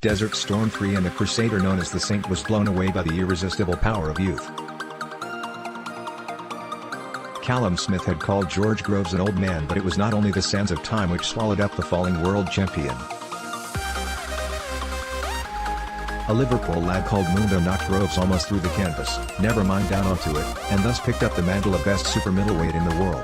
Desert Storm 3 and the crusader known as the Saint was blown away by the irresistible power of youth. Callum.Smith had called George Groves an old man, but it was not only the sands of time which swallowed up the falling world champion. A Liverpool lad called Mundo knocked Groves almost through the canvas, never mind down onto it, and thus picked up the mantle of best super-middleweight in the world.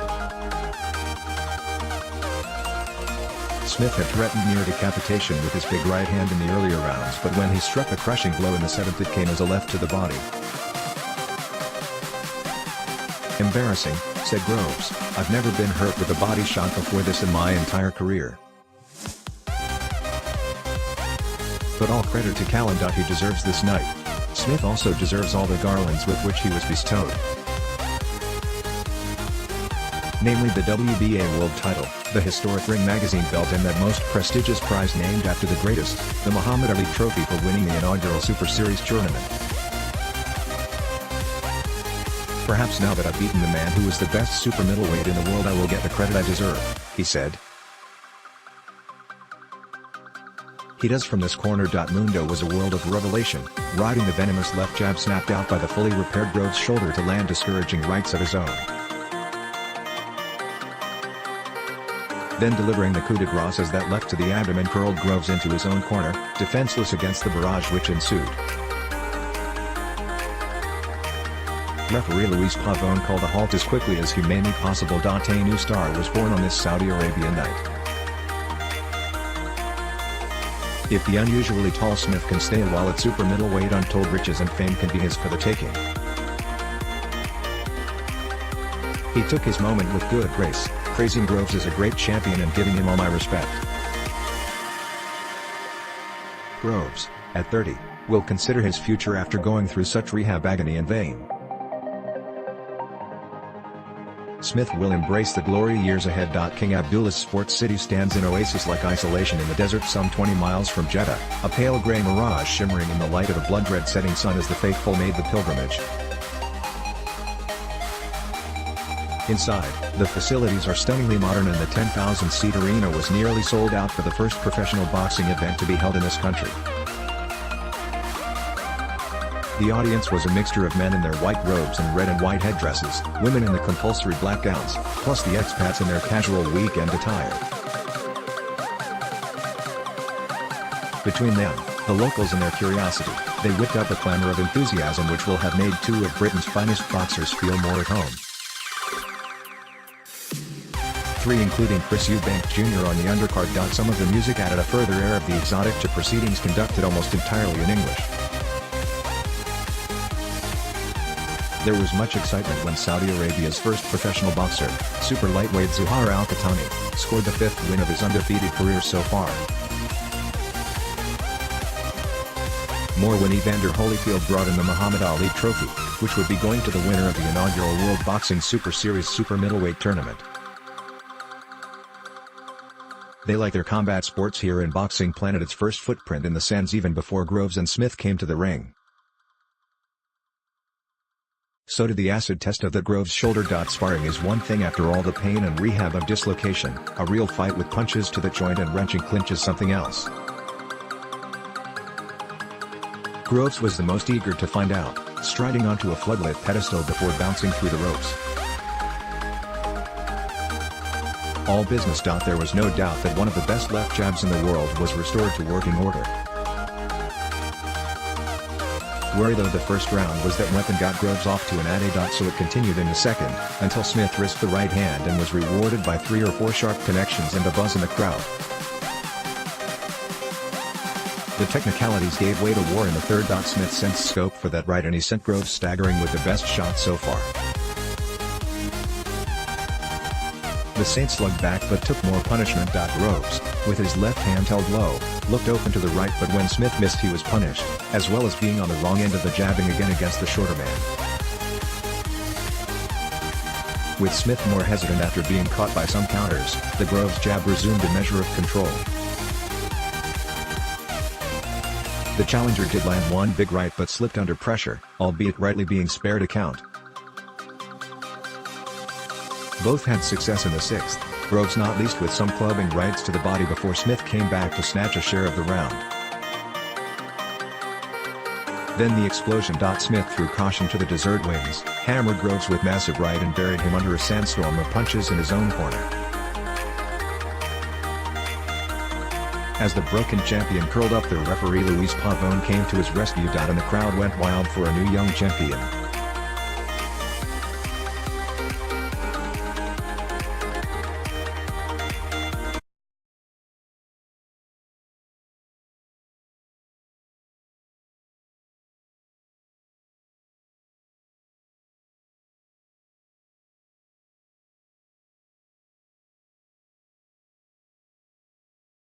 Smith had threatened near-decapitation with his big right hand in the earlier rounds, but when he struck a crushing blow in the 7th it came as a left to the body. "Embarrassing," said Groves. "I've never been hurt with a body shot before this in my entire career. But all credit to Callum.He deserves this night. Smith also deserves all the garlands with which he was bestowed. Namely the WBA world title, the historic Ring magazine belt and that most prestigious prize named after the greatest, the Muhammad Ali Trophy for winning the inaugural Super Series tournament. Perhaps now that I've beaten the man who is the best super middleweight in the world I will get the credit I deserve," he said. He does from this corner.Mundo was a world of revelation, riding the venomous left jab snapped out by the fully repaired Groves' shoulder to land discouraging rights of his own. Then delivering the coup de grace as that left to the abdomen curled Groves into his own corner, defenseless against the barrage which ensued. Referee Luis Pavon called a halt as quickly as humanly possible. A new star was born on this Saudi Arabian night. If the unusually tall Smith can stay a while at super middleweight, untold riches and fame can be his for the taking. He took his moment with good grace, praising Groves as a great champion and giving him all my respect. Groves, at 30, will consider his future after going through such rehab agony in vain. Smith will embrace the glory years ahead. King Abdullah's sports city stands in oasis-like isolation in the desert some 20 miles from Jeddah, a pale grey mirage shimmering in the light of a blood-red setting sun as the faithful made the pilgrimage. Inside, the facilities are stunningly modern and the 10,000-seat arena was nearly sold out for the first professional boxing event to be held in this country. The audience was a mixture of men in their white robes and red and white headdresses, women in the compulsory black gowns, plus the expats in their casual weekend attire. Between them, the locals and their curiosity, they whipped up a clamor of enthusiasm which will have made two of Britain's finest boxers feel more at home. Three including Chris Eubank Jr. on the undercard. Some of the music added a further air of the exotic to proceedings conducted almost entirely in English. There was much excitement when Saudi Arabia's first professional boxer, super lightweight Zuhayr Al Qahtani, scored the 5th win of his undefeated career so far. More when Evander Holyfield brought in the Muhammad Ali Trophy, which would be going to the winner of the inaugural World Boxing Super Series super middleweight tournament. They like their combat sports here, and boxing planted its first footprint in the sands even before Groves and Smith came to the ring. So did the acid test of the Groves shoulder. Sparring is one thing after all the pain and rehab of dislocation, a real fight with punches to the joint and wrenching clinch is something else. Groves was the most eager to find out, striding onto a floodlit pedestal before bouncing through the ropes. All business. There was no doubt that one of the best left jabs in the world was restored to working order. Worry though the first round was that weapon got Groves off to an A. So it continued in the second, until Smith risked the right hand and was rewarded by 3 or 4 sharp connections and a buzz in the crowd. The technicalities gave way to war in the third. Smith sensed scope for that right and he sent Groves staggering with the best shot so far. The Saint slugged back but took more punishment. Groves, with his left hand held low, looked open to the right, but when Smith missed he was punished, as well as being on the wrong end of the jabbing again against the shorter man. With Smith more hesitant after being caught by some counters, the Groves jab resumed a measure of control. The challenger did land one big right but slipped under pressure, albeit rightly being spared a count. Both had success in the 6th, Groves not least with some clubbing rights to the body before Smith came back to snatch a share of the round. Then the explosion. Smith threw caution to the desert winds, hammered Groves with massive right and buried him under a sandstorm of punches in his own corner. As the broken champion curled up, the referee Luis Pavon came to his rescue. And the crowd went wild for a new young champion.